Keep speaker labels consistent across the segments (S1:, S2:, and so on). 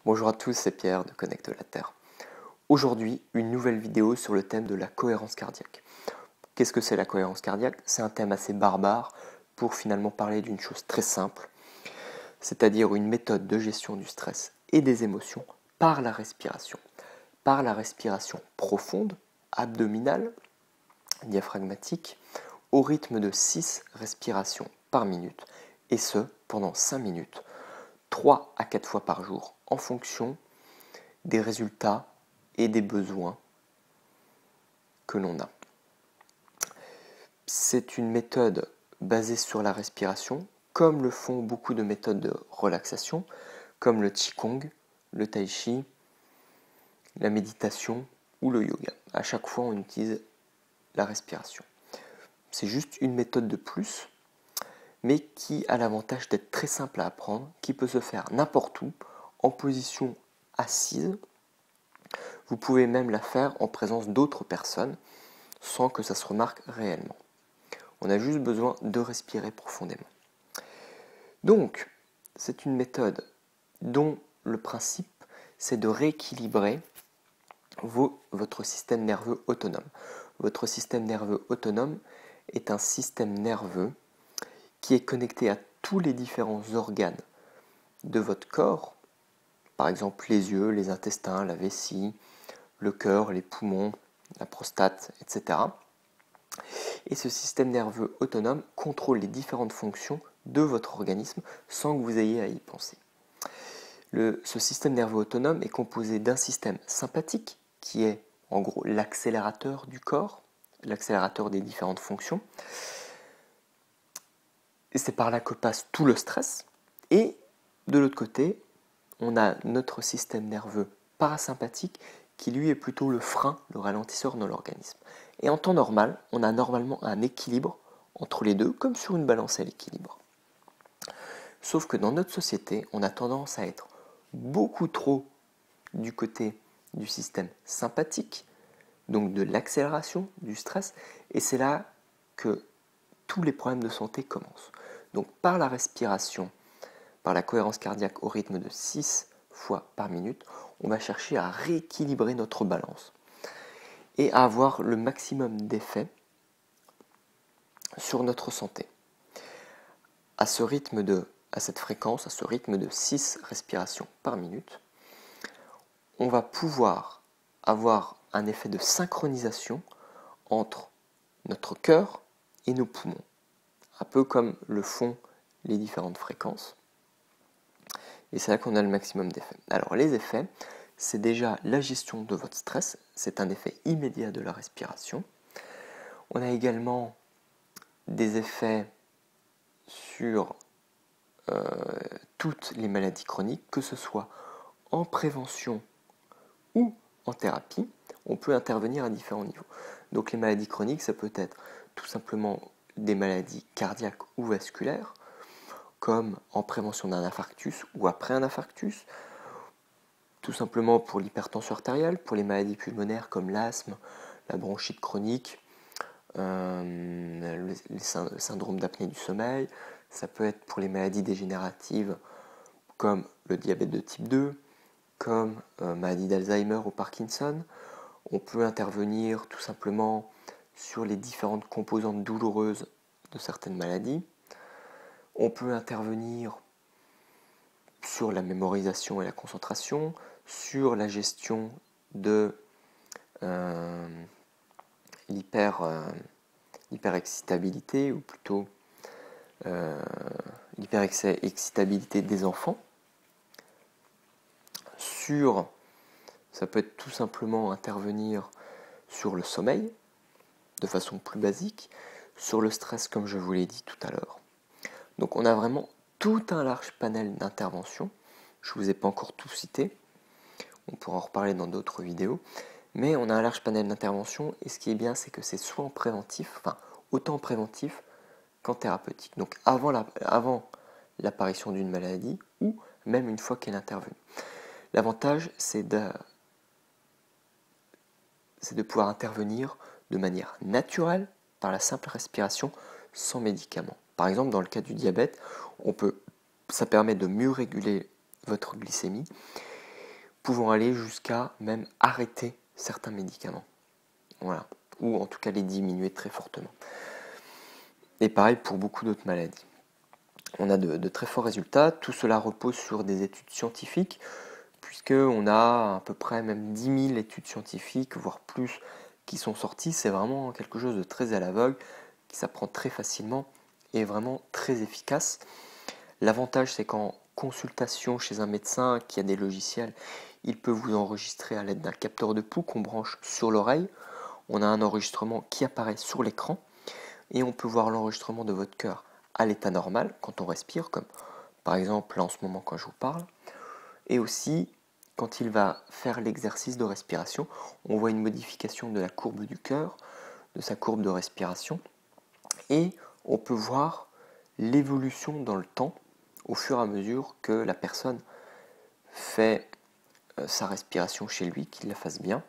S1: Bonjour à tous, c'est Pierre de Connecte la Terre. Aujourd'hui, une nouvelle vidéo sur le thème de la cohérence cardiaque. Qu'est-ce que c'est la cohérence cardiaque? C'est un thème assez barbare pour finalement parler d'une chose très simple, c'est-à-dire une méthode de gestion du stress et des émotions par la respiration. Par la respiration profonde, abdominale, diaphragmatique, au rythme de 6 respirations par minute, et ce pendant 5 minutes, 3 à 4 fois par jour, en fonction des résultats et des besoins que l'on a. C'est une méthode basée sur la respiration, comme le font beaucoup de méthodes de relaxation, comme le Qigong, le Tai Chi, la méditation ou le yoga. À chaque fois, on utilise la respiration. C'est juste une méthode de plus, mais qui a l'avantage d'être très simple à apprendre, qui peut se faire n'importe où, en position assise. Vous pouvez même la faire en présence d'autres personnes, sans que ça se remarque réellement. On a juste besoin de respirer profondément. Donc, c'est une méthode dont le principe, c'est de rééquilibrer votre système nerveux autonome. Votre système nerveux autonome est un système nerveux qui est connecté à tous les différents organes de votre corps, par exemple les yeux, les intestins, la vessie, le cœur, les poumons, la prostate, etc. Et ce système nerveux autonome contrôle les différentes fonctions de votre organisme sans que vous ayez à y penser. Ce système nerveux autonome est composé d'un système sympathique qui est en gros l'accélérateur du corps, l'accélérateur des différentes fonctions. Et c'est par là que passe tout le stress. Et de l'autre côté, on a notre système nerveux parasympathique qui lui est plutôt le frein, le ralentisseur de l'organisme. Et en temps normal, on a normalement un équilibre entre les deux, comme sur une balance à l'équilibre. Sauf que dans notre société, on a tendance à être beaucoup trop du côté du système sympathique, donc de l'accélération du stress, et c'est là que tous les problèmes de santé commencent. Donc par la respiration, par la cohérence cardiaque au rythme de 6 fois par minute, on va chercher à rééquilibrer notre balance et à avoir le maximum d'effet sur notre santé. À cette fréquence, à ce rythme de 6 respirations par minute, on va pouvoir avoir un effet de synchronisation entre notre cœur et nos poumons, un peu comme le font les différentes fréquences. Et c'est là qu'on a le maximum d'effets. Alors les effets, c'est déjà la gestion de votre stress, c'est un effet immédiat de la respiration. On a également des effets sur toutes les maladies chroniques, que ce soit en prévention ou en thérapie. On peut intervenir à différents niveaux. Donc les maladies chroniques, ça peut être tout simplement des maladies cardiaques ou vasculaires, comme en prévention d'un infarctus ou après un infarctus, tout simplement pour l'hypertension artérielle, pour les maladies pulmonaires comme l'asthme, la bronchite chronique, le syndrome d'apnée du sommeil. Ça peut être pour les maladies dégénératives comme le diabète de type 2, comme maladie d'Alzheimer ou Parkinson. On peut intervenir tout simplement sur les différentes composantes douloureuses de certaines maladies. On peut intervenir sur la mémorisation et la concentration, sur la gestion de l'hyperexcitabilité, ou plutôt l'hyperexcitabilité des enfants. Ça peut être tout simplement intervenir sur le sommeil, de façon plus basique, sur le stress comme je vous l'ai dit tout à l'heure. Donc on a vraiment tout un large panel d'interventions. Je ne vous ai pas encore tout cité, on pourra en reparler dans d'autres vidéos, mais on a un large panel d'interventions et ce qui est bien c'est que c'est soit en préventif, autant en préventif qu'en thérapeutique. Donc avant l'apparition d'une maladie ou même une fois qu'elle est intervenue. L'avantage c'est de pouvoir intervenir de manière naturelle par la simple respiration sans médicaments. Par exemple, dans le cas du diabète, ça permet de mieux réguler votre glycémie pouvant aller jusqu'à même arrêter certains médicaments. Voilà. Ou en tout cas les diminuer très fortement. Et pareil pour beaucoup d'autres maladies. On a de très forts résultats. Tout cela repose sur des études scientifiques, puisqu'on a à peu près même 10 000 études scientifiques, voire plus, qui sont sorties. C'est vraiment quelque chose de très à la vogue, qui s'apprend très facilement et vraiment très efficace. L'avantage, c'est qu'en consultation chez un médecin qui a des logiciels, il peut vous enregistrer à l'aide d'un capteur de pouls qu'on branche sur l'oreille. On a un enregistrement qui apparaît sur l'écran et on peut voir l'enregistrement de votre cœur à l'état normal quand on respire, comme par exemple là en ce moment quand je vous parle, et aussi quand il va faire l'exercice de respiration, on voit une modification de la courbe du cœur, de sa courbe de respiration, et on peut voir l'évolution dans le temps au fur et à mesure que la personne fait sa respiration chez lui, qu'il la fasse bien.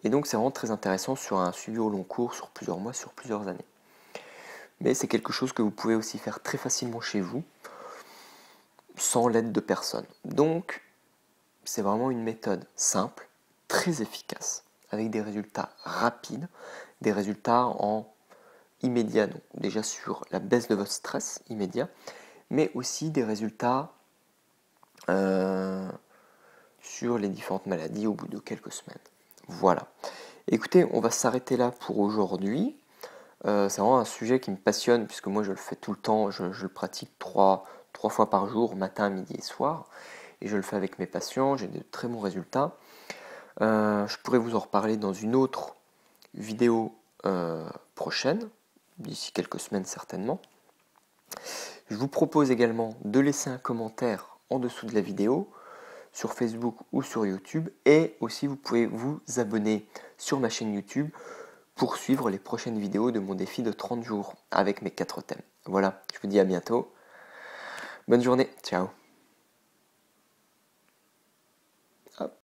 S1: Et donc c'est vraiment très intéressant sur un suivi au long cours, sur plusieurs mois, sur plusieurs années. Mais c'est quelque chose que vous pouvez aussi faire très facilement chez vous, sans l'aide de personne. Donc c'est vraiment une méthode simple, très efficace, avec des résultats rapides, des résultats en immédiat, donc déjà sur la baisse de votre stress immédiat, mais aussi des résultats sur les différentes maladies au bout de quelques semaines. Voilà. Écoutez, on va s'arrêter là pour aujourd'hui. C'est vraiment un sujet qui me passionne, puisque moi je le fais tout le temps, je le pratique trois fois par jour, matin, midi et soir, et je le fais avec mes patients, j'ai de très bons résultats. Je pourrais vous en reparler dans une autre vidéo prochaine, d'ici quelques semaines certainement. Je vous propose également de laisser un commentaire en dessous de la vidéo, sur Facebook ou sur YouTube, et aussi vous pouvez vous abonner sur ma chaîne YouTube pour suivre les prochaines vidéos de mon défi de 30 jours avec mes 4 thèmes. Voilà, je vous dis à bientôt. Bonne journée, ciao.